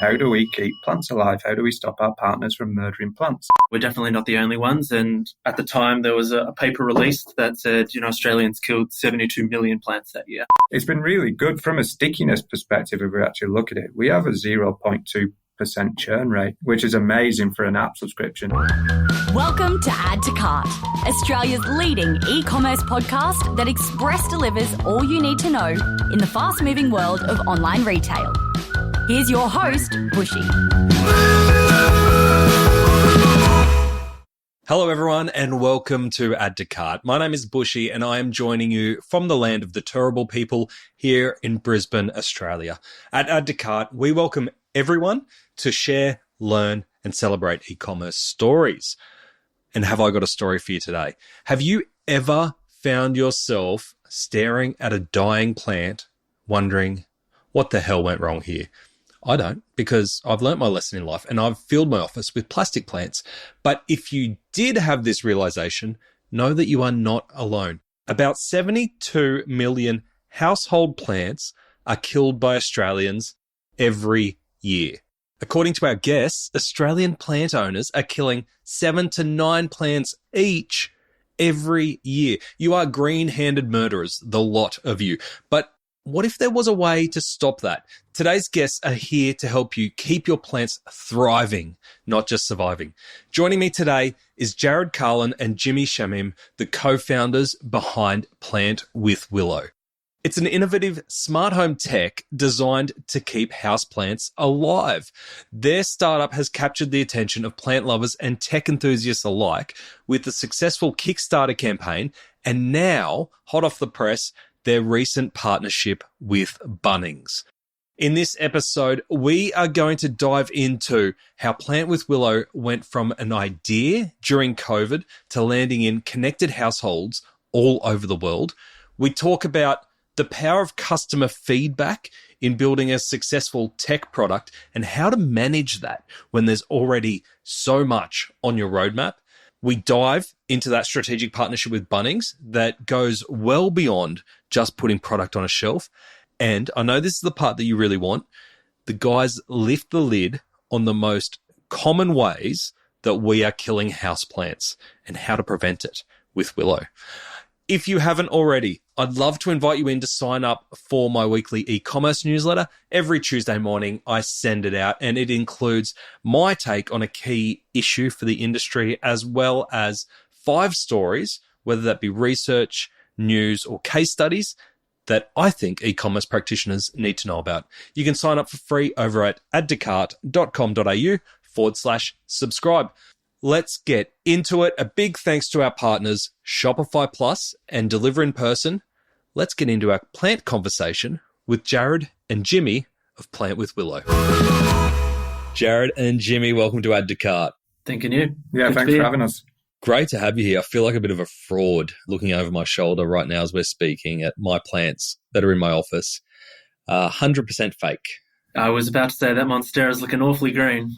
How do we keep plants alive? How do we stop our partners from murdering plants? We're definitely not the only ones. And at the time, there was a paper released that said, Australians killed 72 million plants that year. It's been really good from a stickiness perspective if we actually look at it. We have a 0.2% churn rate, which is amazing for an app subscription. Welcome to Add to Cart, Australia's leading e-commerce podcast that express delivers all you need to know in the fast-moving world of online retail. Here's your host, Bushy. Hello everyone and welcome to Add to Cart. My name is Bushy and I am joining you from the land of the Turrbal people here in Brisbane, Australia. At Add to Cart, we welcome everyone to share, learn and celebrate e-commerce stories. And have I got a story for you today? Have you ever found yourself staring at a dying plant wondering what the hell went wrong here? I don't, because I've learnt my lesson in life and I've filled my office with plastic plants. But if you did have this realization, know that you are not alone. About 72 million household plants are killed by Australians every year. According to our guests, Australian plant owners are killing 7 to 9 plants each every year. You are green-handed murderers, the lot of you. But what if there was a way to stop that? Today's guests are here to help you keep your plants thriving, not just surviving. Joining me today is Jared Carlin and Jimmy Shamim, the co-founders behind Plant With Willow. It's an innovative smart home tech designed to keep houseplants alive. Their startup has captured the attention of plant lovers and tech enthusiasts alike with the successful Kickstarter campaign and now, hot off the press, their recent partnership with Bunnings. In this episode, we are going to dive into how Plant With Willow went from an idea during COVID to landing in connected households all over the world. We talk about the power of customer feedback in building a successful tech product and how to manage that when there's already so much on your roadmap. We dive into that strategic partnership with Bunnings that goes well beyond just putting product on a shelf. And I know this is the part that you really want. The guys lift the lid on the most common ways that we are killing houseplants and how to prevent it with Willow. If you haven't already, I'd love to invite you in to sign up for my weekly e-commerce newsletter. Every Tuesday morning, I send it out, and it includes my take on a key issue for the industry, as well as 5 stories, whether that be research, news, or case studies that I think e-commerce practitioners need to know about. You can sign up for free over at addtocart.com.au/subscribe. Let's get into it. A big thanks to our partners, Shopify Plus and Deliver in Person. Let's get into our plant conversation with Jared and Jimmy of Plant With Willow. Jared and Jimmy, welcome to Add to Cart. Thanking you. Yeah, Good thanks for having us. Great to have you here. I feel like a bit of a fraud looking over my shoulder right now as we're speaking at my plants that are in my office. 100% fake. I was about to say that Monstera is looking awfully green.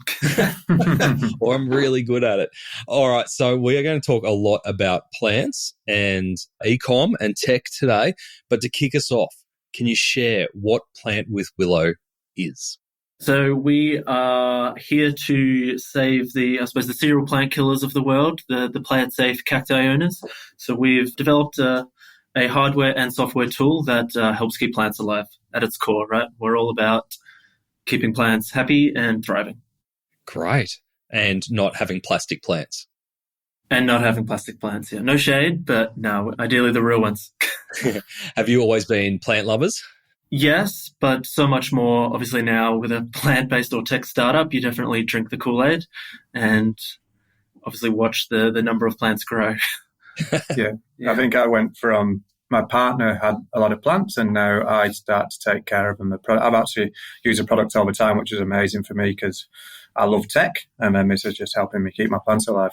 Or I'm really good at it. All right, so we are going to talk a lot about plants and e-com and tech today. But to kick us off, can you share what Plant With Willow is? So we are here to save the cereal plant killers of the world, the plant-safe cacti owners. So we've developed a hardware and software tool that helps keep plants alive at its core, right? We're all about keeping plants happy and thriving. Great. And not having plastic plants. And not having plastic plants, yeah. No shade, but no, ideally the real ones. Have you always been plant lovers? Yes, but so much more, obviously now with a plant-based or tech startup, you definitely drink the Kool-Aid and obviously watch the number of plants grow. Yeah, I think I went from my partner had a lot of plants and now I start to take care of them. I've actually used a product all the time, which is amazing for me because I love tech and then this is just helping me keep my plants alive.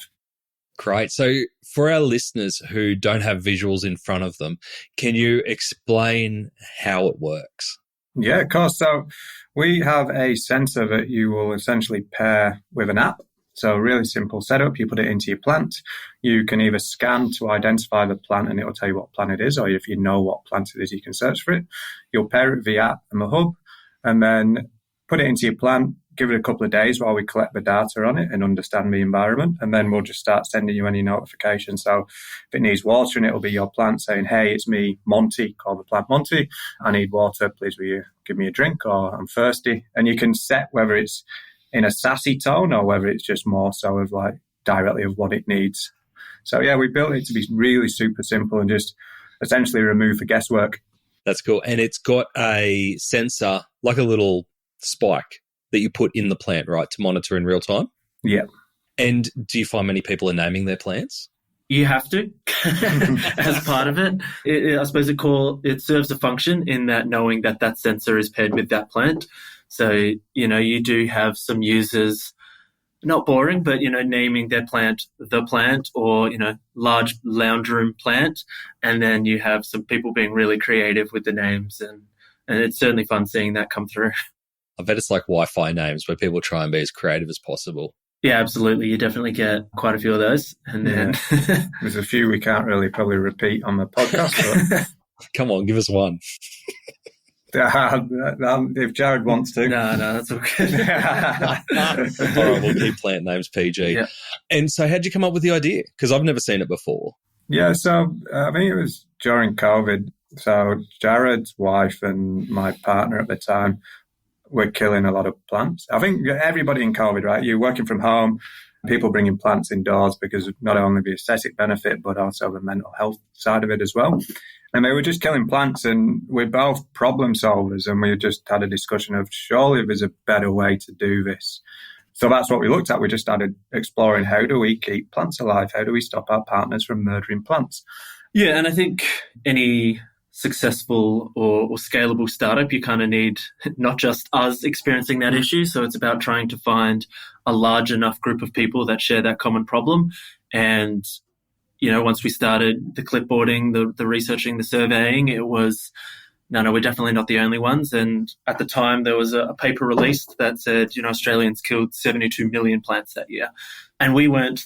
Great. So for our listeners who don't have visuals in front of them, can you explain how it works? Yeah, of course. So we have a sensor that you will essentially pair with an app. So really simple setup. You put it into your plant. You can either scan to identify the plant and it will tell you what plant it is, or if you know what plant it is, you can search for it. You'll pair it with the app and the hub and then put it into your plant. give it a couple of days while we collect the data on it and understand the environment. And then we'll just start sending you any notifications. So if it needs watering, it'll be your plant saying, hey, it's me, Monty, call the plant Monty. I need water. Please will you give me a drink, or I'm thirsty. And you can set whether it's in a sassy tone or whether it's just more so of like directly of what it needs. So yeah, we built it to be really super simple and just essentially remove the guesswork. That's cool. And it's got a sensor, like a little spike that you put in the plant, right, to monitor in real time? Yeah. And do you find many people are naming their plants? You have to, as part of it. I suppose it serves a function in that knowing that sensor is paired with that plant. So, you do have some users, not boring, but, naming their plant, the plant, or, large lounge room plant. And then you have some people being really creative with the names. And it's certainly fun seeing that come through. I bet it's like Wi-Fi names where people try and be as creative as possible. Yeah, absolutely. You definitely get quite a few of those. And then there's a few we can't really probably repeat on the podcast. But come on, give us one. If Jared wants to. No, that's all good. All right, we'll keep plant names PG. Yeah. And so how'd you come up with the idea? Because I've never seen it before. Yeah, so I think it was during COVID. So Jared's wife and my partner at the time were killing a lot of plants. I think everybody in COVID, right? You're working from home, people bringing plants indoors because of not only the aesthetic benefit, but also the mental health side of it as well. And they were just killing plants, and we're both problem solvers, and we just had a discussion of surely there's a better way to do this. So that's what we looked at. We just started exploring, how do we keep plants alive? How do we stop our partners from murdering plants? Yeah, and I think any successful or scalable startup, you kind of need not just us experiencing that issue. So it's about trying to find a large enough group of people that share that common problem. And, once we started the clipboarding, the researching, the surveying, it was, no, we're definitely not the only ones. And at the time, there was a paper released that said, Australians killed 72 million plants that year. And we weren't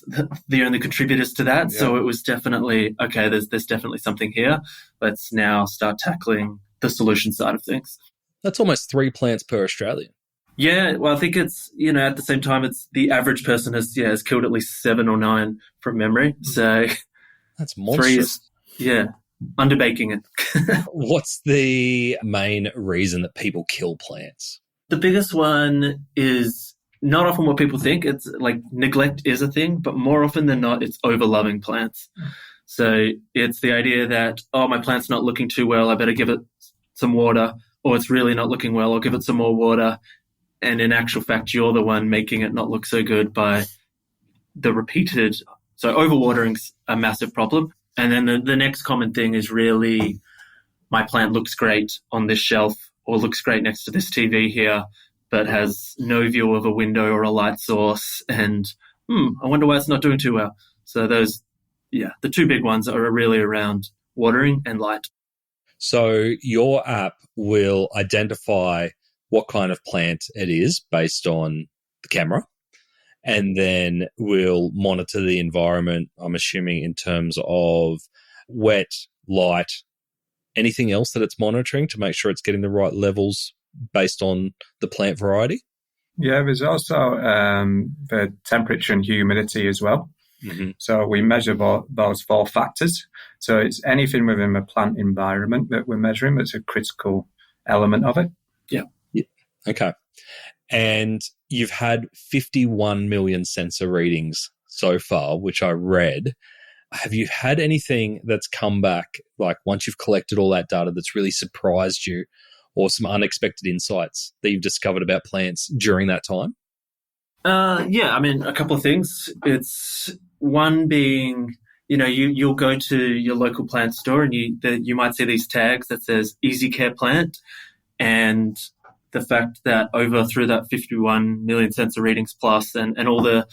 the only contributors to that. Yeah. So it was definitely, okay, there's definitely something here. Let's now start tackling the solution side of things. That's almost 3 plants per Australian. Yeah, well, I think it's, at the same time, it's the average person has killed at least 7 or 9 from memory. So that's monstrous. 3 is, underbaking it. What's the main reason that people kill plants? The biggest one is not often what people think. It's like neglect is a thing, but more often than not, it's overloving plants. So it's the idea that, my plant's not looking too well, I better give it some water, or it's really not looking well, I'll give it some more water. And in actual fact, you're the one making it not look so good by the repeated. So overwatering's a massive problem. And then the next common thing is really, my plant looks great on this shelf or looks great next to this TV here, but has no view of a window or a light source. And I wonder why it's not doing too well. So those, the 2 big ones are really around watering and light. So your app will identify what kind of plant it is based on the camera, and then we'll monitor the environment, I'm assuming, in terms of wet, light, anything else that it's monitoring to make sure it's getting the right levels based on the plant variety? Yeah, there's also the temperature and humidity as well. Mm-hmm. So we measure those 4 factors. So it's anything within the plant environment that we're measuring that's a critical element of it. Yeah. Okay. And you've had 51 million sensor readings so far, which I read. Have you had anything that's come back, like once you've collected all that data, that's really surprised you, or some unexpected insights that you've discovered about plants during that time? A couple of things. It's one being, you'll go to your local plant store and you might see these tags that says Easy Care Plant, and the fact that through that 51 million sensor readings plus and all the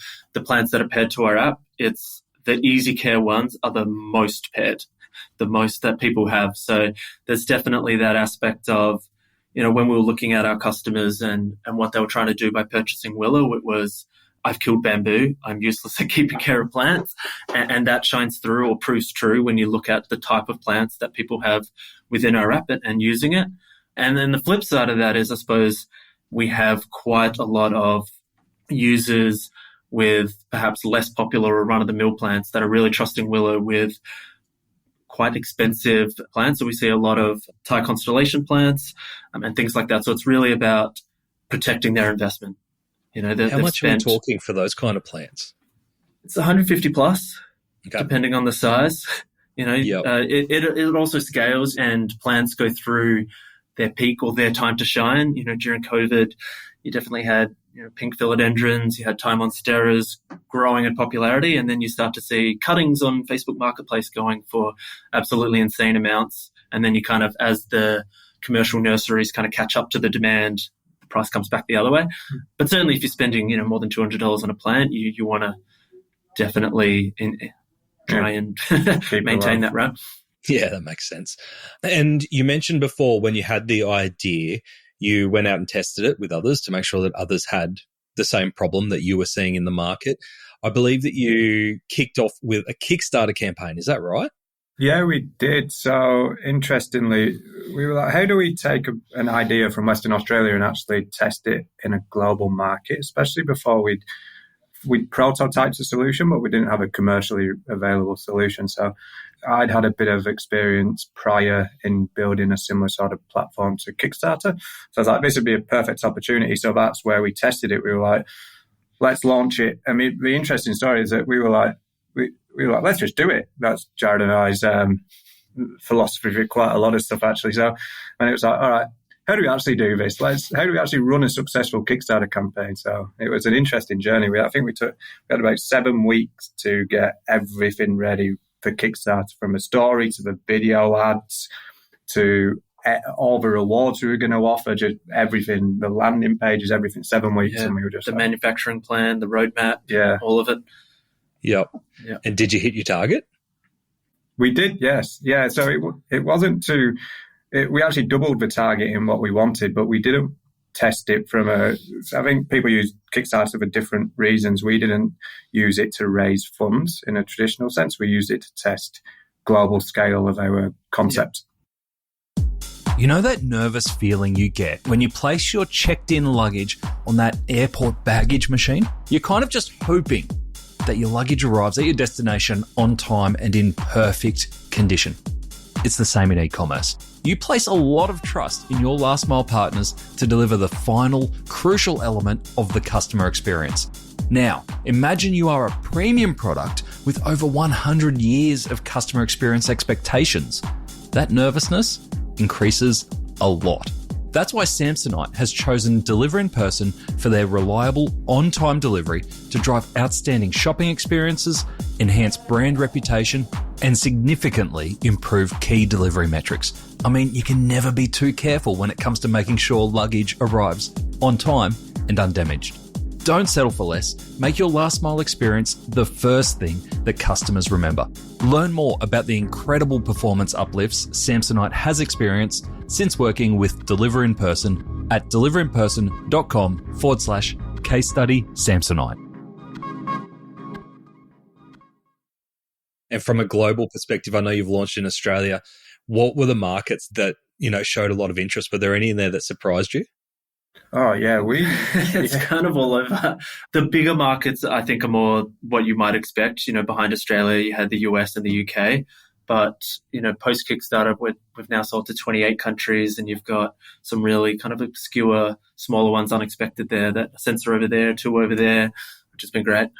plants that are paired to our app, it's the Easy Care ones are the most paired, the most that people have. So there's definitely that aspect of, when we were looking at our customers and what they were trying to do by purchasing Willow, it was, I've killed bamboo, I'm useless at keeping care of plants. And that shines through or proves true when you look at the type of plants that people have within our app and using it. And then the flip side of that is, I suppose, we have quite a lot of users with perhaps less popular or run-of-the-mill plants that are really trusting Willow with quite expensive plants. So we see a lot of Thai constellation plants and things like that. So it's really about protecting their investment. How much are we talking for those kind of plants? It's 150 plus, okay, depending on the size. It also scales, and plants go through their peak or their time to shine. During COVID, you definitely had pink philodendrons, you had Thai monsteras growing in popularity, and then you start to see cuttings on Facebook Marketplace going for absolutely insane amounts. And then you kind of, as the commercial nurseries kind of catch up to the demand, the price comes back the other way. But certainly if you're spending, more than $200 on a plant, you want to definitely try and maintain that, right? Yeah, that makes sense. And you mentioned before, when you had the idea, you went out and tested it with others to make sure that others had the same problem that you were seeing in the market. I believe that you kicked off with a Kickstarter campaign. Is that right? Yeah, we did. So interestingly, we were like, how do we take an idea from Western Australia and actually test it in a global market, especially before we'd prototyped a solution, but we didn't have a commercially available solution. So I'd had a bit of experience prior in building a similar sort of platform to Kickstarter. So I was like, this would be a perfect opportunity. So that's where we tested it. We were like, let's launch it. I mean, the interesting story is that we were like, let's just do it. That's Jared and I's philosophy for quite a lot of stuff, actually. So, and it was like, all right, how do we actually do this? How do we actually run a successful Kickstarter campaign? So it was an interesting journey. I think we had about 7 weeks to get everything ready for Kickstarter, from a story to the video ads to all the rewards we were going to offer, just everything, the landing pages, everything, 7 weeks. Yeah, and we were just the manufacturing plan, the roadmap, all of it. Yep. And did you hit your target? We did, yes. Yeah, so it wasn't too... we actually doubled the target in what we wanted, but we didn't test it I think people use Kickstarter for different reasons. We didn't use it to raise funds in a traditional sense. We used it to test global scale of our concept. You know that nervous feeling you get when you place your checked-in luggage on that airport baggage machine? You're kind of just hoping that your luggage arrives at your destination on time and in perfect condition. It's the same in e-commerce. You place a lot of trust in your last mile partners to deliver the final, crucial element of the customer experience. Now, imagine you are a premium product with over 100 years of customer experience expectations. That nervousness increases a lot. That's why Samsonite has chosen Deliver in Person for their reliable, on-time delivery to drive outstanding shopping experiences, enhance brand reputation, and significantly improve key delivery metrics. I mean, you can never be too careful when it comes to making sure luggage arrives on time and undamaged. Don't settle for less. Make your last mile experience the first thing that customers remember. Learn more about the incredible performance uplifts Samsonite has experienced since working with Deliver in Person at deliverinperson.com/case study Samsonite. And from a global perspective, I know you've launched in Australia. What were the markets that, showed a lot of interest? Were there any in there that surprised you? Oh, yeah. It's kind of all over. The bigger markets, I think, are more what you might expect. Behind Australia, you had the US and the UK. But, post Kickstarter, we've now sold to 28 countries, and you've got some really kind of obscure, smaller ones unexpected there. That a sensor over there, 2 over there, which has been great.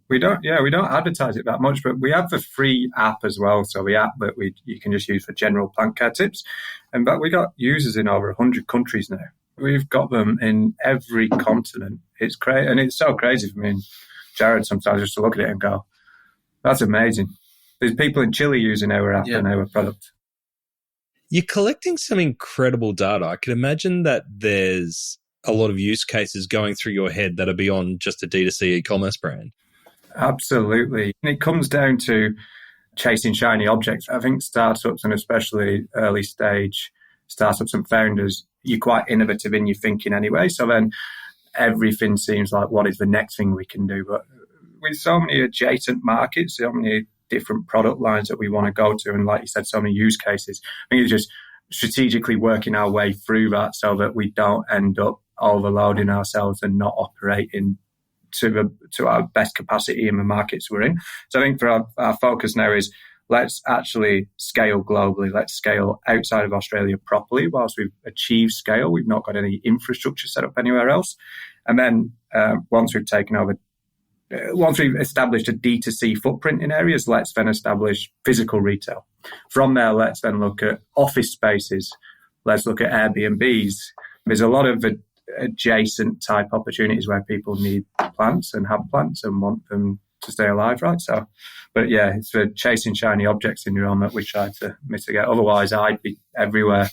We don't advertise it that much, but we have the free app as well. So the app that you can just use for general plant care tips. But we got users in over 100 countries now. We've got them in every continent. It's crazy, and it's so crazy for me and Jared sometimes just to look at it and go, "That's amazing." There's people in Chile using our app and our product. You're collecting some incredible data. I can imagine that there's a lot of use cases going through your head that are beyond just a D2C e-commerce brand. Absolutely. And it comes down to chasing shiny objects. I think startups, and especially early stage startups and founders, you're quite innovative in your thinking anyway. So then everything seems like, what is the next thing we can do? But with so many adjacent markets, so many different product lines that we want to go to, and like you said, so many use cases, I think it's just strategically working our way through that so that we don't end up overloading ourselves and not operating to our best capacity in the markets we're in. So I think for our focus now is let's actually scale globally. Let's scale outside of Australia properly. Whilst we've achieved scale, we've not got any infrastructure set up anywhere else. And then once we've established a D2C footprint in areas, let's then establish physical retail. From there, let's then look at office spaces. Let's look at Airbnbs. There's a lot of adjacent type opportunities where people need plants and have plants and want them to stay alive, right? So, but yeah, it's the chasing shiny objects in your own that we try to mitigate. Otherwise, I'd be everywhere.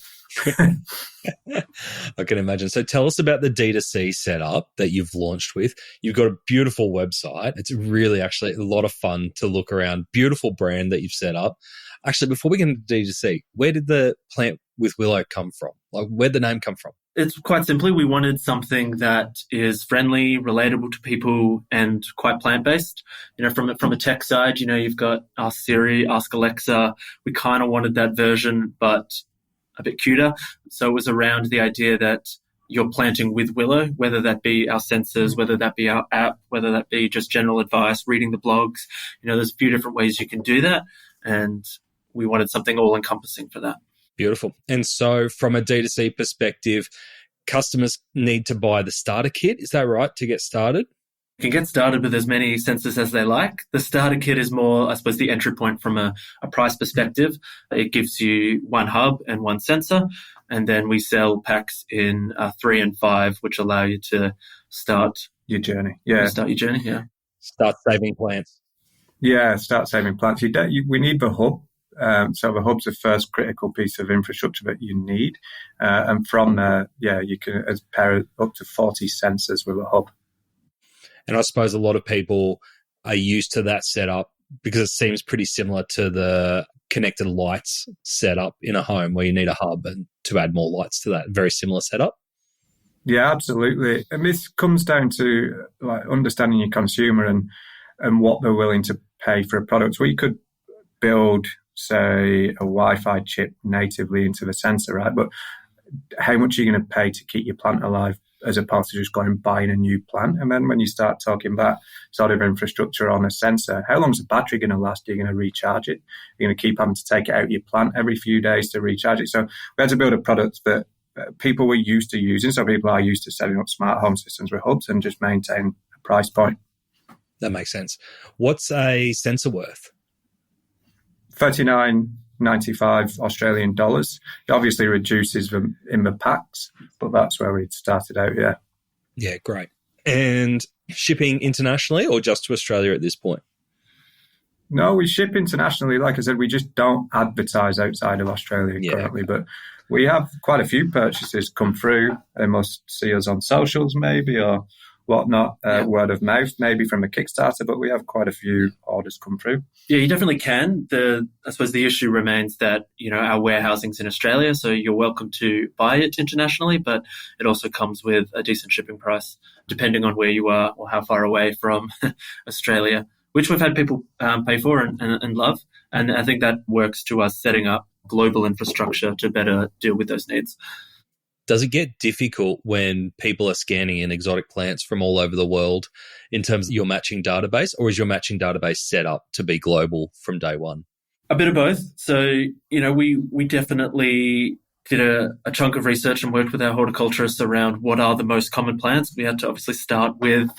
I can imagine. So tell us about the D2C setup that you've launched with. You've got a beautiful website. It's really actually a lot of fun to look around. Beautiful brand that you've set up. Actually, before we get into D2C, where did the Plant with Willow come from? Like, where'd the name come from? It's quite simply, we wanted something that is friendly, relatable to people, and quite plant-based. You know, from a tech side, you know, you've got Ask Siri, Ask Alexa. We kind of wanted that version, but a bit cuter. So it was around the idea that you're planting with Willow, whether that be our sensors, whether that be our app, whether that be just general advice, reading the blogs. You know, there's a few different ways you can do that. And we wanted something all-encompassing for that. Beautiful. And so from a D2C perspective, customers need to buy the starter kit. Is that right, to get started? You can get started with as many sensors as they like. The starter kit is more, I suppose, the entry point from a price perspective. It gives you one hub and one sensor. And then we sell packs in 3 and 5, which allow you to start your journey. Yeah. Start saving plants. Yeah, start saving plants. We need the hub. So the hub's the first critical piece of infrastructure that you need. And from there, you can pair up to 40 sensors with a hub. And I suppose a lot of people are used to that setup because it seems pretty similar to the connected lights setup in a home where you need a hub and to add more lights to that. Very similar setup. Yeah, absolutely. And this comes down to like understanding your consumer and what they're willing to pay for a product. We could build, say, a Wi-Fi chip natively into the sensor, right? But how much are you going to pay to keep your plant alive as opposed to just going and buying a new plant? And then when you start talking about sort of infrastructure on a sensor, how long is the battery going to last? Are you going to recharge it? You're going to keep having to take it out of your plant every few days to recharge it. So we had to build a product that people were used to using. So people are used to setting up smart home systems with hubs and just maintain a price point. That makes sense. What's a sensor worth? $39.95 Australian dollars. It obviously reduces them in the packs, but that's where we started out, yeah. Yeah, great. And shipping internationally or just to Australia at this point? No, we ship internationally. Like I said, we just don't advertise outside of Australia currently, but we have quite a few purchases come through. They must see us on socials maybe or whatnot, word of mouth, maybe from a Kickstarter, but we have quite a few orders come through. Yeah, you definitely can. I suppose the issue remains that, you know, our warehousing's in Australia, so you're welcome to buy it internationally, but it also comes with a decent shipping price, depending on where you are or how far away from Australia, which we've had people pay for and love. And I think that works to us setting up global infrastructure to better deal with those needs. Does it get difficult when people are scanning in exotic plants from all over the world in terms of your matching database, or is your matching database set up to be global from day one? A bit of both. So, you know, we definitely did a chunk of research and worked with our horticulturists around what are the most common plants. We had to obviously start with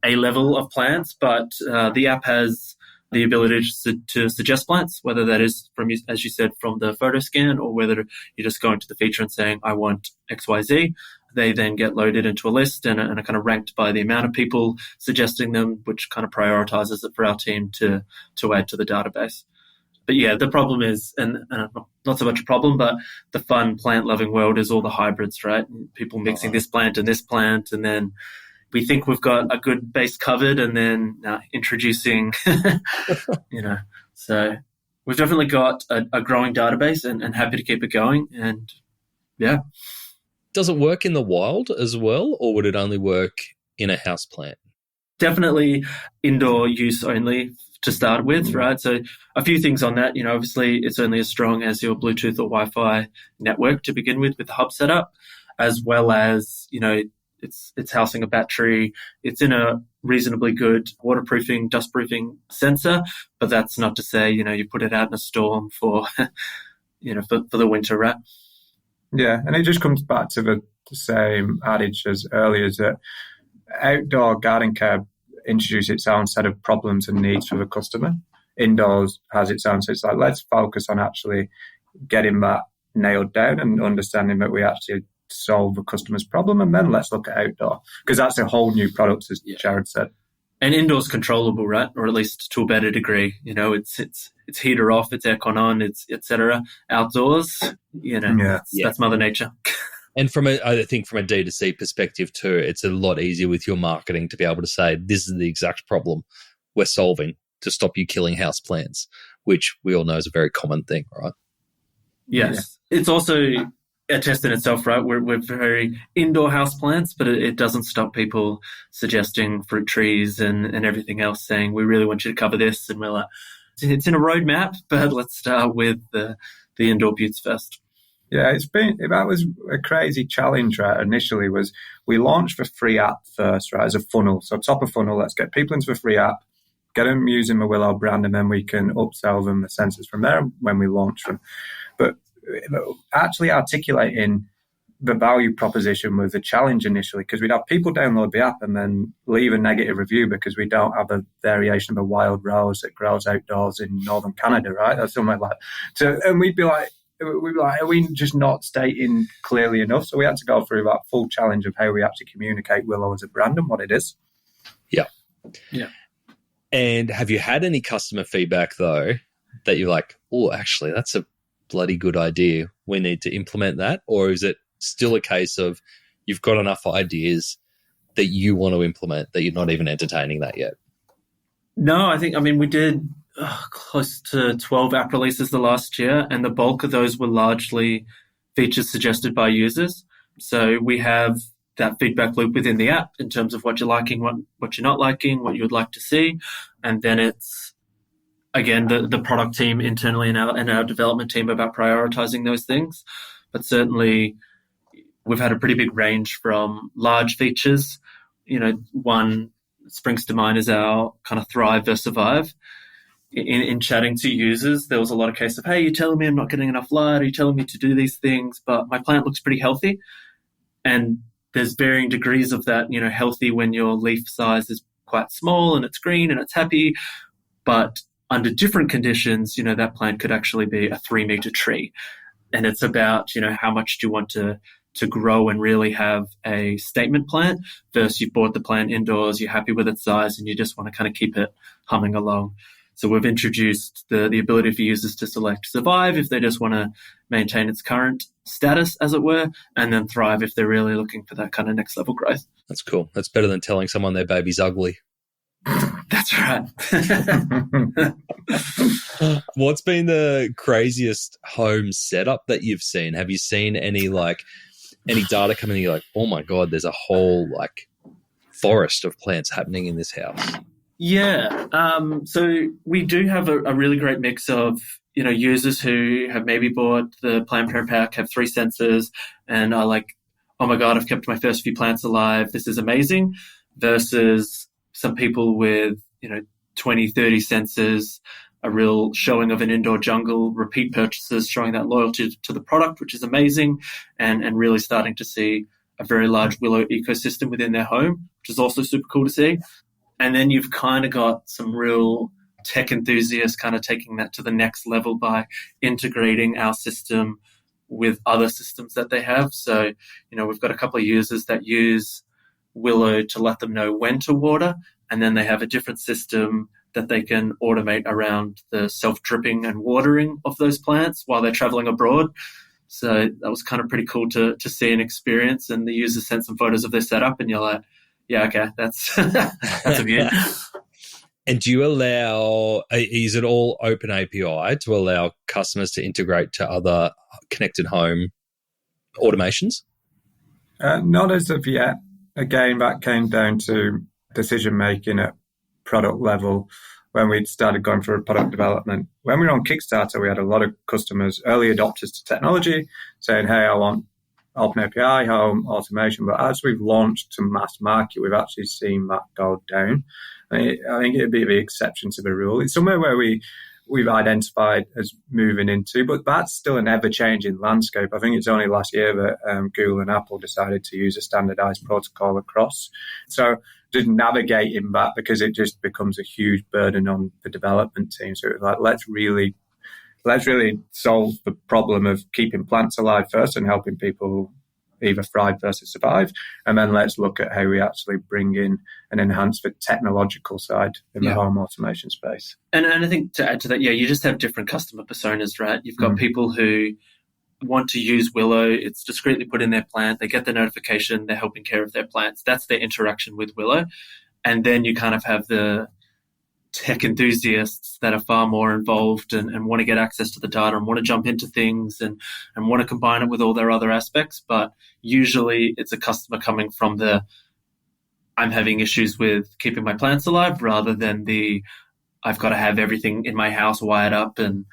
a level of plants, but the app has the ability to suggest plants, whether that is from, as you said, from the photo scan, or whether you're just going to the feature and saying, I want XYZ. They then get loaded into a list and are kind of ranked by the amount of people suggesting them, which kind of prioritizes it for our team to add to the database. But yeah, the problem is, and not so much a problem, but the fun plant-loving world is all the hybrids, right? People mixing this plant, and then we think we've got a good base covered, and then introducing, So we've definitely got a growing database and happy to keep it going. And yeah. Does it work in the wild as well, or would it only work in a house plant? Definitely indoor use only to start with, right? So a few things on that. You know, obviously it's only as strong as your Bluetooth or Wi-Fi network to begin with the hub setup. as well as, it's housing a battery. It's in a reasonably good waterproofing, dustproofing sensor, but that's not to say, you put it out in a storm for, for the winter, right? Yeah, and it just comes back to the same adage as earlier, is that outdoor garden care introduces its own set of problems and needs for the customer. Indoors has its own. So it's like, let's focus on actually getting that nailed down and understanding that we actually solve the customer's problem, and then let's look at outdoor, because that's a whole new product, as Jared said. And indoors controllable, right? Or at least to a better degree. It's heater off, it's aircon on, it's etc. Outdoors, that's Mother Nature. And I think from a D2C perspective too, it's a lot easier with your marketing to be able to say, this is the exact problem we're solving to stop you killing houseplants, which we all know is a very common thing, right? Yes. Yeah. It's also a test in itself, right? We're very indoor houseplants, but it doesn't stop people suggesting fruit trees and everything else, saying, we really want you to cover this. And we're like, it's in a roadmap, but let's start with the indoor buttes first. Yeah, that was a crazy challenge, right? Initially was we launched the free app first, right, as a funnel. So top of funnel, let's get people into the free app, get them using the Willow brand, and then we can upsell them the sensors from there when we launch them. But actually articulating the value proposition was a challenge initially, because we'd have people download the app and then leave a negative review because we don't have a variation of a wild rose that grows outdoors in northern Canada, right? Or something like that. So, and we'd be like, are we just not stating clearly enough? So we had to go through that full challenge of how we actually communicate Willow as a brand and what it is. Yeah. Yeah. And have you had any customer feedback, though, that you're like, oh, actually, that's a bloody good idea, we need to implement that? Or is it still a case of you've got enough ideas that you want to implement that you're not even entertaining that yet? No, we did close to 12 app releases the last year, and the bulk of those were largely features suggested by users. So we have that feedback loop within the app in terms of what you're liking, what you're not liking, what you would like to see. And then it's, again, the product team internally and our development team about prioritizing those things. But certainly we've had a pretty big range from large features. One springs to mind is our kind of thrive versus survive. In chatting to users, there was a lot of case of, hey, you're telling me I'm not getting enough light, you're telling me to do these things, but my plant looks pretty healthy. And there's varying degrees of that, healthy when your leaf size is quite small and it's green and it's happy. But under different conditions, that plant could actually be a 3-meter tree. And it's about, how much do you want to grow and really have a statement plant versus you've bought the plant indoors, you're happy with its size, and you just want to kind of keep it humming along. So we've introduced the ability for users to select survive if they just want to maintain its current status, as it were, and then thrive if they're really looking for that kind of next level growth. That's cool. That's better than telling someone their baby's ugly. That's right. What's been the craziest home setup that you've seen? Have you seen any data coming in? You're like, oh my God, there's a whole forest of plants happening in this house. Yeah. So we do have a really great mix of, users who have maybe bought the Plant Parent Pack, have 3 sensors, and are like, oh my God, I've kept my first few plants alive. This is amazing. Versus some people with, 20, 30 sensors, a real showing of an indoor jungle, repeat purchases, showing that loyalty to the product, which is amazing, and really starting to see a very large Willow ecosystem within their home, which is also super cool to see. And then you've kind of got some real tech enthusiasts kind of taking that to the next level by integrating our system with other systems that they have. So, we've got a couple of users that use Willow to let them know when to water, and then they have a different system that they can automate around the self-dripping and watering of those plants while they're traveling abroad. So that was kind of pretty cool to see and experience, and the users sent some photos of their setup, and you're like, yeah, okay, that's a view. And do you allow, is it all open API to allow customers to integrate to other connected home automations? Not as of yet. Again, that came down to decision-making at product level when we started going through product development. When we were on Kickstarter, we had a lot of customers, early adopters to technology, saying, hey, I want Open API, home, automation. But as we've launched to mass market, we've actually seen that go down. I think it'd be the exception to the rule. It's somewhere where we've identified as moving into, but that's still an ever-changing landscape. I think it's only last year that Google and Apple decided to use a standardized protocol across. So just navigating that, because it just becomes a huge burden on the development team. So it was like, let's really solve the problem of keeping plants alive first and helping people either thrive versus survive. And then let's look at how we actually bring in and enhance the technological side in the home automation space. And I think to add to that, you just have different customer personas, right? You've got people who want to use Willow. It's discreetly put in their plant. They get the notification. They're helping care of their plants. That's their interaction with Willow. And then you kind of have the tech enthusiasts that are far more involved and want to get access to the data and want to jump into things and want to combine it with all their other aspects. But usually it's a customer coming from I'm having issues with keeping my plants alive, rather than I've got to have everything in my house wired up. And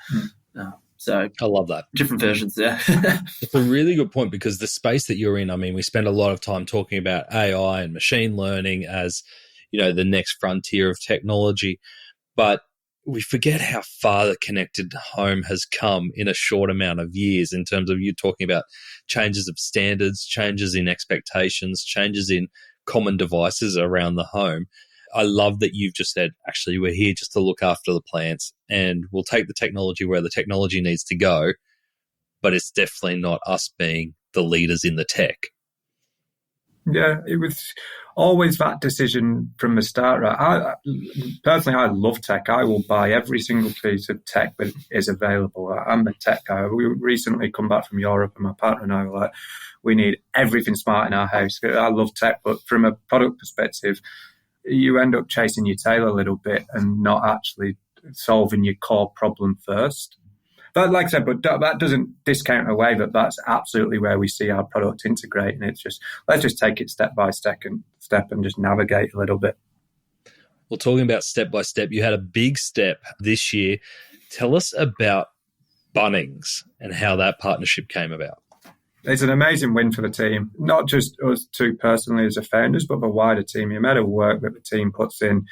so I love that. Different versions there. It's a really good point, because the space that you're in, I mean, we spend a lot of time talking about AI and machine learning as, the next frontier of technology, but we forget how far the connected home has come in a short amount of years, in terms of you talking about changes of standards, changes in expectations, changes in common devices around the home. I love that you've just said, actually, we're here just to look after the plants, and we'll take the technology where the technology needs to go, but it's definitely not us being the leaders in the tech. Yeah, it was always that decision from the start. I love tech. I will buy every single piece of tech that is available. I'm the tech guy. We recently come back from Europe, and my partner and I were like, we need everything smart in our house. I love tech, but from a product perspective, you end up chasing your tail a little bit and not actually solving your core problem first. But like I said, but that doesn't discount away that that's absolutely where we see our product integrate. And it's just, let's just take it step by step and just navigate a little bit. Well, talking about step by step, you had a big step this year. Tell us about Bunnings and how that partnership came about. It's an amazing win for the team, not just us two personally as the founders, but the wider team. The amount of work that the team puts in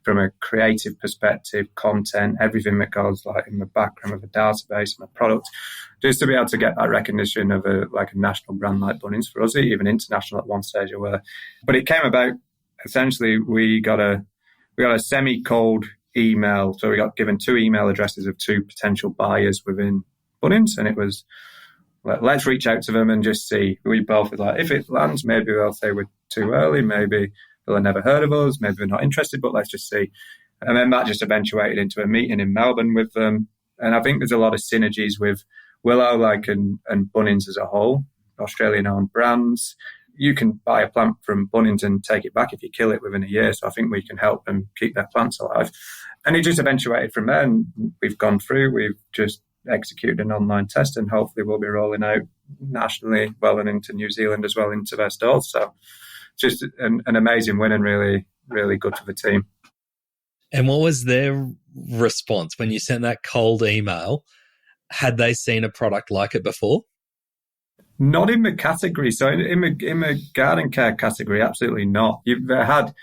from a creative perspective, content, everything that goes like in the background of the database and the product, just to be able to get that recognition of a national brand like Bunnings, for us, even international at one stage or where. But it came about, essentially, we got a semi-cold email. So we got given 2 email addresses of 2 potential buyers within Bunnings, and it was, let's reach out to them and just see. We both were like, if it lands, maybe they'll say we're too early, maybe they'll have never heard of us, maybe they're not interested, but let's just see. And then that just eventuated into a meeting in Melbourne with them. And I think there's a lot of synergies with Willow, and Bunnings as a whole, Australian-owned brands. You can buy a plant from Bunnings and take it back if you kill it within a year. So I think we can help them keep their plants alive. And it just eventuated from there. And we've gone through, we've just executed an online test, and hopefully we'll be rolling out nationally, well, and into New Zealand as well, into their stores. So just an amazing win, and really, really good for the team. And what was their response when you sent that cold email? Had they seen a product like it before? Not in the category. So in the garden care category, absolutely not. You've had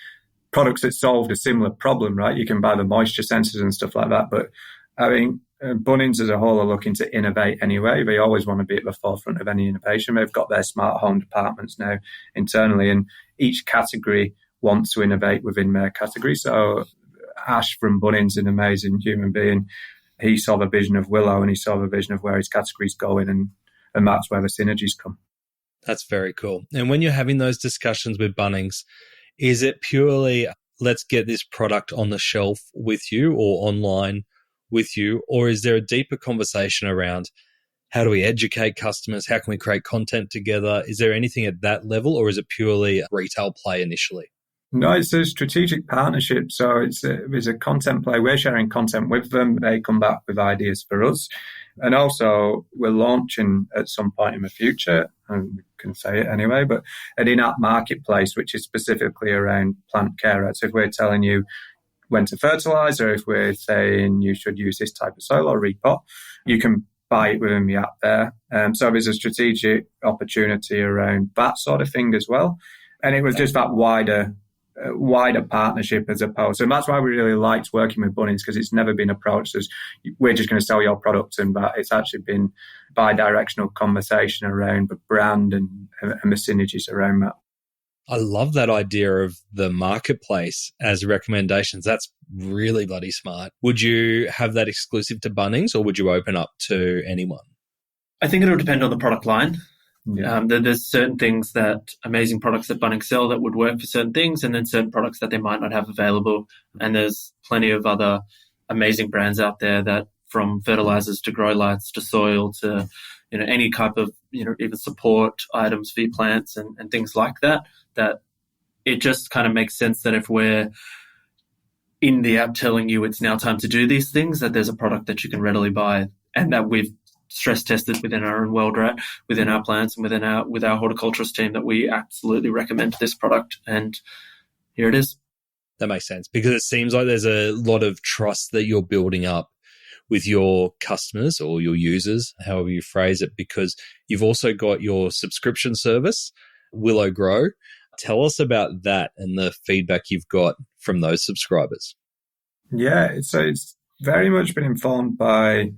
products that solved a similar problem, right? You can buy the moisture sensors and stuff like that. But I mean, Bunnings as a whole are looking to innovate anyway. They always want to be at the forefront of any innovation. They've got their smart home departments now internally, and each category wants to innovate within their category. So Ash from Bunnings, an amazing human being, he saw the vision of Willow, and he saw the vision of where his category's going, and that's where the synergies come. That's very cool. And when you're having those discussions with Bunnings, is it purely, let's get this product on the shelf with you or online with you, or is there a deeper conversation around how do we educate customers? How can we create content together? Is there anything at that level, or is it purely a retail play initially? No, it's a strategic partnership. So it's a content play. We're sharing content with them. They come back with ideas for us. And also, we're launching at some point in the future, and we can say it anyway, but an in-app marketplace, which is specifically around plant care. So if we're telling you when to fertilize, or if we're saying you should use this type of soil or repot, you can buy it within the app there. So there's a strategic opportunity around that sort of thing as well. And it was just that wider partnership as opposed. And that's why we really liked working with Bunnings, because it's never been approached as we're just going to sell your product, and that it's actually been bi-directional conversation around the brand and the synergies around that. I love that idea of the marketplace as recommendations. That's really bloody smart. Would you have that exclusive to Bunnings, or would you open up to anyone? I think it'll depend on the product line. Yeah. There's certain things amazing products that Bunnings sell that would work for certain things, and then certain products that they might not have available. And there's plenty of other amazing brands out there that, from fertilizers to grow lights to soil to, any type of, even support items for your plants and things like that it just kind of makes sense that if we're in the app telling you it's now time to do these things, that there's a product that you can readily buy and that we've stress tested within our own world, right? Within our plants and with our horticulturist team, that we absolutely recommend this product. And here it is. That makes sense, because it seems like there's a lot of trust that you're building up with your customers or your users, however you phrase it, because you've also got your subscription service, Willow Grow. Tell us about that and the feedback you've got from those subscribers. Yeah, so it's very much been informed by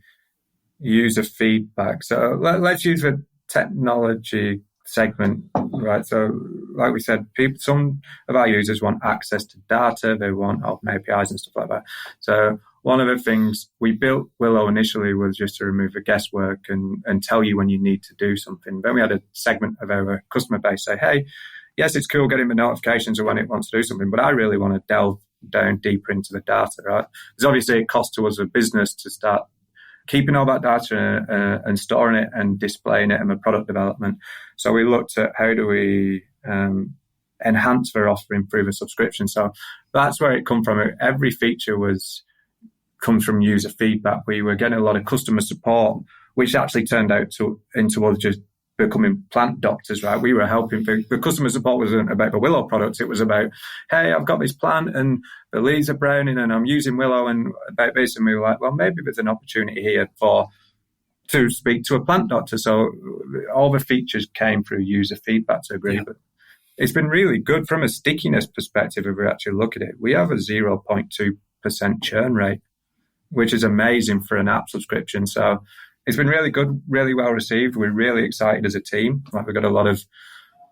user feedback. So let's use the technology segment, right? So like we said, some of our users want access to data, they want open APIs and stuff like that. So one of the things we built Willow initially was just to remove the guesswork and tell you when you need to do something. Then we had a segment of our customer base say, hey, yes, it's cool getting the notifications of when it wants to do something, but I really want to delve down deeper into the data, right? Because obviously it costs to us as a business to start keeping all that data and storing it and displaying it in the product development. So we looked at how do we enhance their offering through the subscription. So that's where it come from. Every feature comes from user feedback. We were getting a lot of customer support, which actually turned out into us just becoming plant doctors, right? We were helping. The customer support wasn't about the Willow products. It was about, hey, I've got this plant and the leaves are browning and I'm using Willow and about this. And we were like, well, maybe there's an opportunity here to speak to a plant doctor. So all the features came through user feedback to agree. Yeah. But it's been really good from a stickiness perspective. If we actually look at it, we have a 0.2% churn rate, which is amazing for an app subscription. So it's been really good, really well received. We're really excited as a team. Like we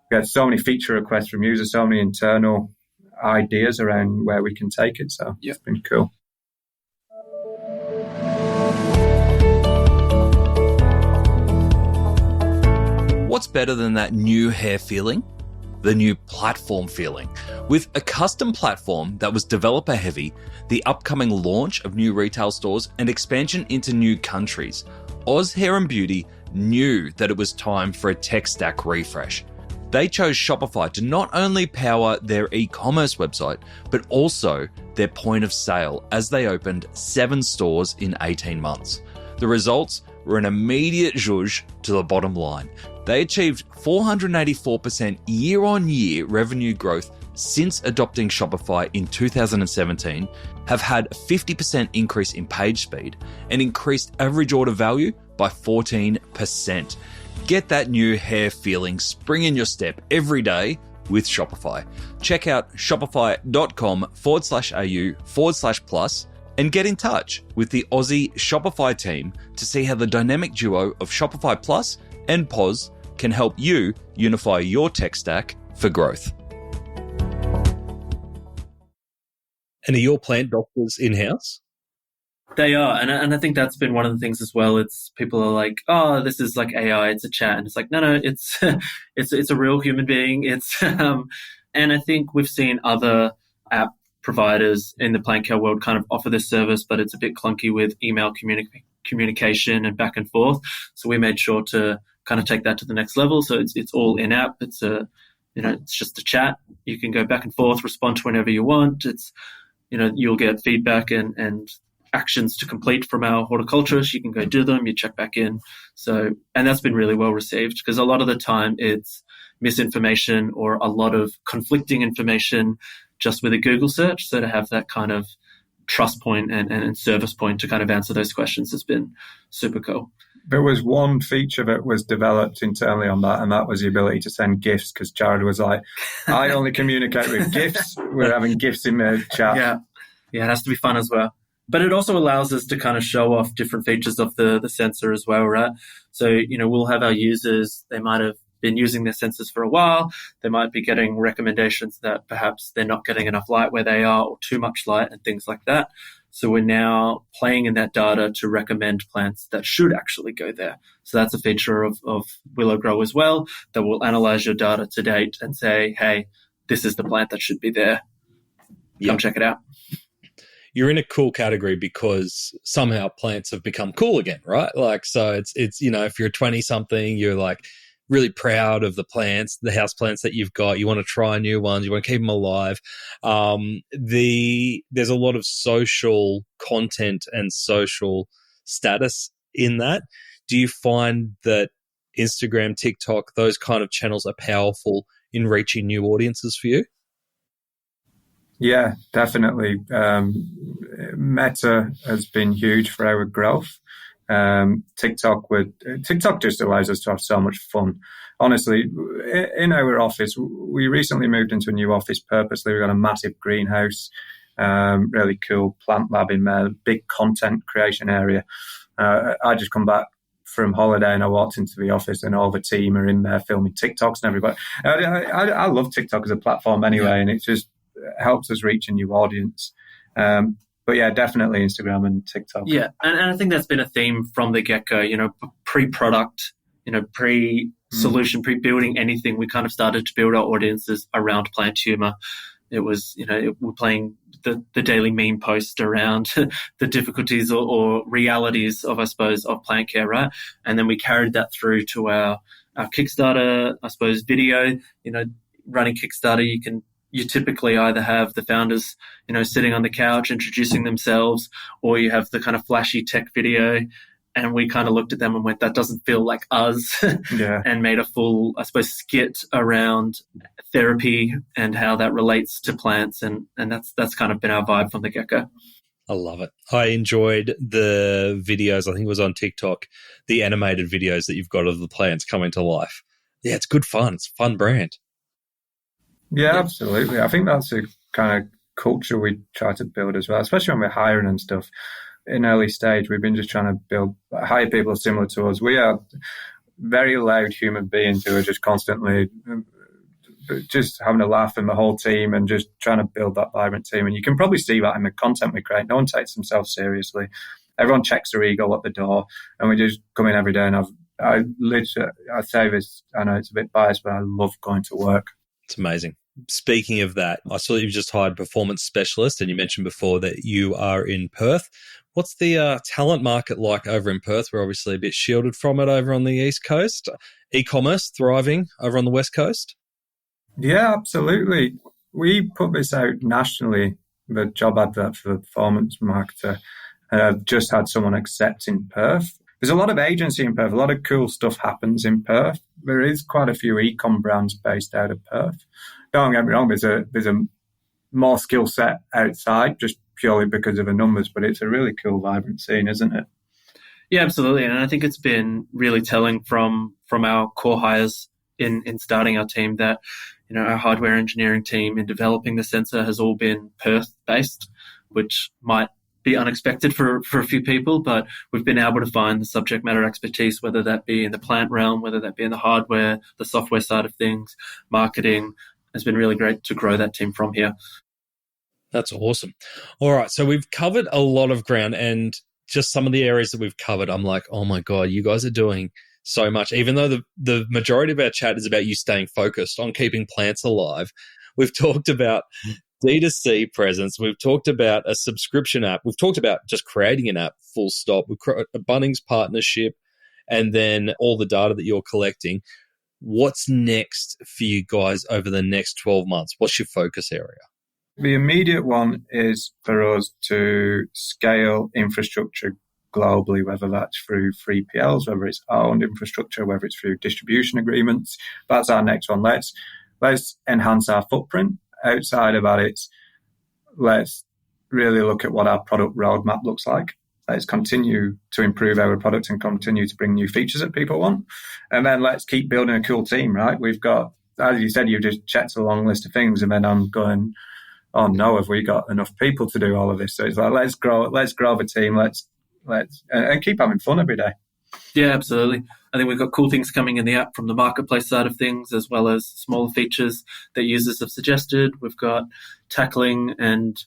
had so many feature requests from users, so many internal ideas around where we can take it. So It's been cool. What's better than that new hair feeling? The new platform feeling. With a custom platform that was developer heavy, the upcoming launch of new retail stores and expansion into new countries, Oz Hair and Beauty knew that it was time for a tech stack refresh. They chose Shopify to not only power their e-commerce website, but also their point of sale as they opened 7 stores in 18 months. The results were an immediate zhuzh to the bottom line. They achieved 484% year-on-year revenue growth since adopting Shopify in 2017, have had a 50% increase in page speed, and increased average order value by 14%. Get that new hair feeling spring in your step every day with Shopify. Check out shopify.com/au/plus and get in touch with the Aussie Shopify team to see how the dynamic duo of Shopify Plus and POS can help you unify your tech stack for growth. And are your plant doctors in-house? They are, and I think that's been one of the things as well. It's people are like, oh, this is like AI, it's a chat, and it's like, no, it's it's a real human being. It's and I think we've seen other app providers in the plant care world kind of offer this service, but it's a bit clunky with email communication and back and forth. So we made sure to kind of take that to the next level. So it's all in app. It's it's just a chat. You can go back and forth, respond to whenever you want. It's you'll get feedback and actions to complete from our horticulturists. You can go do them, you check back in. So, and that's been really well received, because a lot of the time it's misinformation or a lot of conflicting information just with a Google search. So to have that kind of trust point and service point to kind of answer those questions has been super cool. There was one feature that was developed internally on that, and that was the ability to send GIFs, because Jared was like, I only communicate with GIFs. We're having GIFs in the chat. Yeah, it has to be fun as well. But it also allows us to kind of show off different features of the sensor as well, right? So, we'll have our users, they might have been using their sensors for a while. They might be getting recommendations that perhaps they're not getting enough light where they are, or too much light and things like that. So we're now playing in that data to recommend plants that should actually go there. So that's a feature of Willow Grow as well, that will analyze your data to date and say, hey, this is the plant that should be there. Come check it out. You're in a cool category because somehow plants have become cool again, right? Like, so it's if you're 20-something, you're like really proud of the plants, the house plants that you've got. You want to try new ones. You want to keep them alive. There's a lot of social content and social status in that. Do you find that Instagram, TikTok, those kind of channels are powerful in reaching new audiences for you? Yeah, definitely. Meta has been huge for our growth. TikTok just allows us to have so much fun. Honestly, in our office, we recently moved into a new office purposely. We've got a massive greenhouse, really cool plant lab in there, big content creation area. I just come back from holiday and I walked into the office and all the team are in there filming TikToks and everybody. I love TikTok as a platform anyway, and it just helps us reach a new audience. But yeah, definitely Instagram and TikTok. Yeah, and I think that's been a theme from the get-go, pre-product, pre-solution, pre-building anything. We kind of started to build our audiences around plant humor. It was, we're playing the daily meme post around the difficulties or realities of, I suppose, of plant care, right? And then we carried that through to our Kickstarter, I suppose, video. Running Kickstarter, you typically either have the founders, sitting on the couch introducing themselves, or you have the kind of flashy tech video. And we kind of looked at them and went, that doesn't feel like us. Yeah. And made a full, I suppose, skit around therapy and how that relates to plants. And that's kind of been our vibe from the get-go. I love it. I enjoyed the videos. I think it was on TikTok, the animated videos that you've got of the plants coming to life. Yeah, it's good fun. It's a fun brand. Yeah, absolutely. I think that's a kind of culture we try to build as well, especially when we're hiring and stuff. In early stage, we've been just trying to hire people similar to us. We are very loud human beings who are just constantly just having a laugh in the whole team and just trying to build that vibrant team. And you can probably see that in the content we create. No one takes themselves seriously. Everyone checks their ego at the door, and we just come in every day. And I say this, I know it's a bit biased, but I love going to work. It's amazing. Speaking of that, I saw that you've just hired a performance specialist, and you mentioned before that you are in Perth. What's the talent market like over in Perth? We're obviously a bit shielded from it over on the East Coast. E-commerce thriving over on the West Coast? Yeah, absolutely. We put this out nationally, the job advert for the performance marketer, and I've just had someone accept in Perth. There's a lot of agency in Perth. A lot of cool stuff happens in Perth. There is quite a few e-com brands based out of Perth. Don't get me wrong, there's a more skill set outside just purely because of the numbers, but it's a really cool, vibrant scene, isn't it? Yeah, absolutely. And I think it's been really telling from our core hires in starting our team that, our hardware engineering team in developing the sensor has all been Perth-based, which might be unexpected for a few people, but we've been able to find the subject matter expertise, whether that be in the plant realm, whether that be in the hardware, the software side of things, marketing. It's been really great to grow that team from here. That's awesome. All right, so we've covered a lot of ground, and just some of the areas that we've covered, I'm like, oh my God, you guys are doing so much. Even though the majority of our chat is about you staying focused on keeping plants alive, we've talked about D2C presence. We've talked about a subscription app. We've talked about just creating an app, full stop. We've created a Bunnings partnership, and then all the data that you're collecting. What's next for you guys over the next 12 months? What's your focus area? The immediate one is for us to scale infrastructure globally, whether that's through 3PLs, whether it's owned infrastructure, whether it's through distribution agreements. That's our next one. Let's enhance our footprint. Outside of that, let's really look at what our product roadmap looks like. let's continue to improve our product and continue to bring new features that people want. And then let's keep building a cool team, right? We've got, as you said, you've just checked a long list of things, and then I'm going, oh no, have we got enough people to do all of this? So it's like, let's grow the team, let's and keep having fun every day. Yeah, absolutely. I think we've got cool things coming in the app from the marketplace side of things, as well as smaller features that users have suggested. We've got tackling and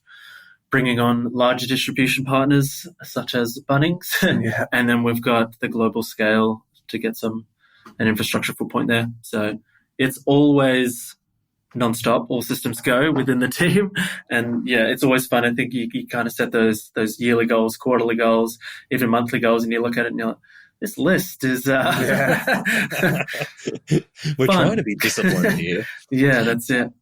bringing on larger distribution partners such as Bunnings. Yeah. And then we've got the global scale to get an infrastructure footprint there. So it's always nonstop, all systems go within the team. And yeah, it's always fun. I think you kind of set those yearly goals, quarterly goals, even monthly goals, and you look at it and you're like, this list is We're trying to be disciplined here. Yeah, that's it.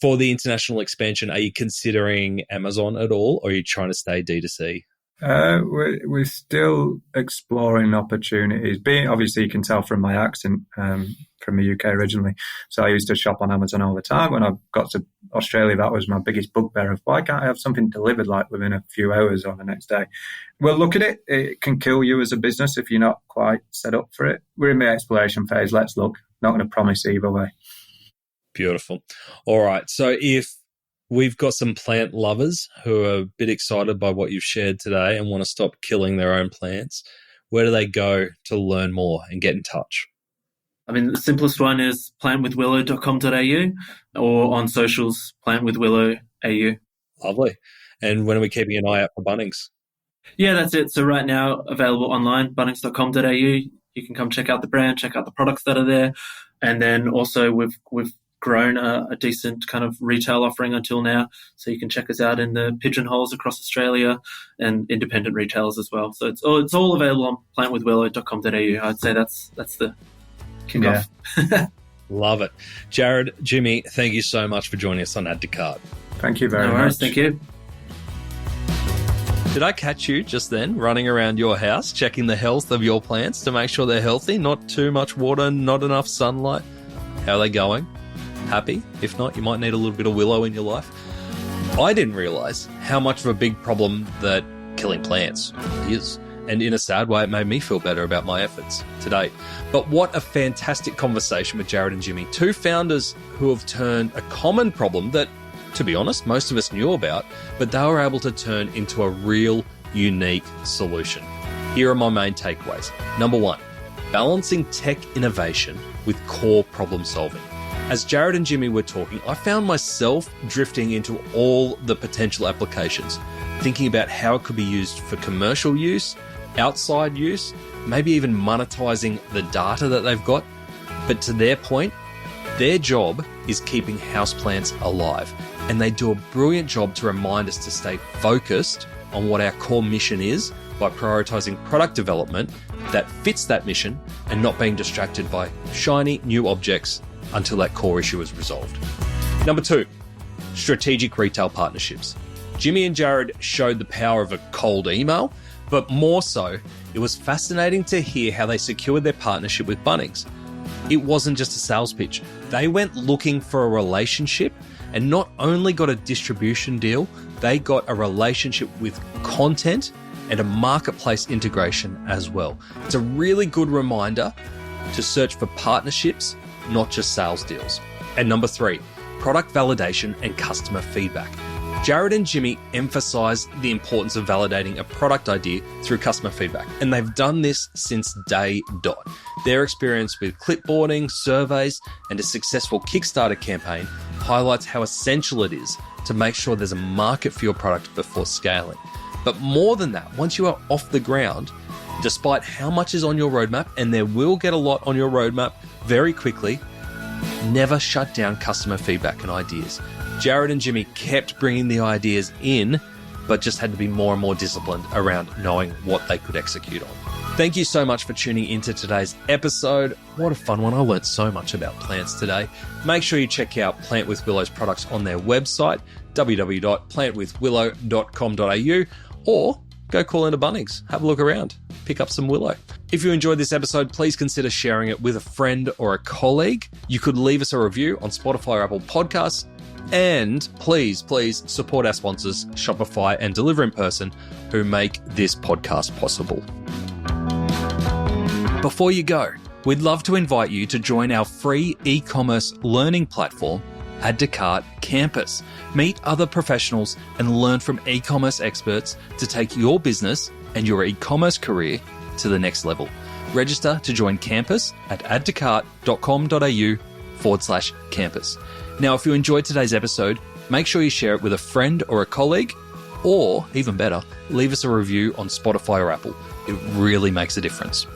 For the international expansion, are you considering Amazon at all, or are you trying to stay D2C? We're still exploring opportunities. Obviously, you can tell from my accent, from the UK originally. So I used to shop on Amazon all the time. When I got to Australia, that was my biggest bugbear of why can't I have something delivered like within a few hours or the next day? Well, look at it. It can kill you as a business if you're not quite set up for it. We're in the exploration phase. Let's look. Not going to promise either way. Beautiful. All right. So if we've got some plant lovers who are a bit excited by what you've shared today and want to stop killing their own plants, where do they go to learn more and get in touch? I mean, the simplest one is plantwithwillow.com.au, or on socials, plantwithwillow.au. Lovely. And when are we keeping an eye out for Bunnings? Yeah, that's it. So right now, available online, bunnings.com.au. You can come check out the brand, check out the products that are there. And then also we've grown a decent kind of retail offering until now. So you can check us out in the pigeonholes across Australia and independent retailers as well. So it's all available on plantwithwillow.com.au. I'd say that's the kickoff. Yeah. Love it. Jared, Jimmy, thank you so much for joining us on Add to Cart. Thank you very much. No worries, much. Thank you. Did I catch you just then running around your house, checking the health of your plants to make sure they're healthy? Not too much water, not enough sunlight. How are they going? Happy? If not, you might need a little bit of willow in your life. I didn't realise how much of a big problem that killing plants is. And in a sad way, it made me feel better about my efforts to date. But what a fantastic conversation with Jared and Jimmy, two founders who have turned a common problem that, to be honest, most of us knew about, but they were able to turn into a real, unique solution. Here are my main takeaways. Number one, balancing tech innovation with core problem solving. As Jared and Jimmy were talking, I found myself drifting into all the potential applications, thinking about how it could be used for commercial use, outside use, maybe even monetizing the data that they've got. But to their point, their job is keeping houseplants alive. And they do a brilliant job to remind us to stay focused on what our core mission is by prioritizing product development that fits that mission and not being distracted by shiny new objects until that core issue is resolved. Number two, strategic retail partnerships. Jimmy and Jared showed the power of a cold email, but more so, it was fascinating to hear how they secured their partnership with Bunnings. It wasn't just a sales pitch. They went looking for a relationship and not only got a distribution deal, they got a relationship with content and a marketplace integration as well. It's a really good reminder to search for partnerships, not just sales deals. And number three, product validation and customer feedback. Jared and Jimmy emphasize the importance of validating a product idea through customer feedback, and they've done this since day dot. Their experience with clipboarding, surveys, and a successful Kickstarter campaign highlights how essential it is to make sure there's a market for your product before scaling. But more than that, once you are off the ground, despite how much is on your roadmap, and there will get a lot on your roadmap very quickly, never shut down customer feedback and ideas. Jared and Jimmy kept bringing the ideas in, but just had to be more and more disciplined around knowing what they could execute on. Thank you so much for tuning into today's episode. What a fun one. I learned so much about plants today. Make sure you check out Plant With Willow's products on their website, www.plantwithwillow.com.au, or go call into Bunnings, have a look around, pick up some willow. If you enjoyed this episode, please consider sharing it with a friend or a colleague. You could leave us a review on Spotify or Apple Podcasts. And please support our sponsors, Shopify and Deliver in Person, who make this podcast possible. Before you go, we'd love to invite you to join our free e-commerce learning platform, Add to Cart Campus. Meet other professionals and learn from e-commerce experts to take your business and your e-commerce career to the next level. Register to join Campus at addtocart.com.au/campus. Now, if you enjoyed today's episode, make sure you share it with a friend or a colleague, or even better, leave us a review on Spotify or Apple. It really makes a difference.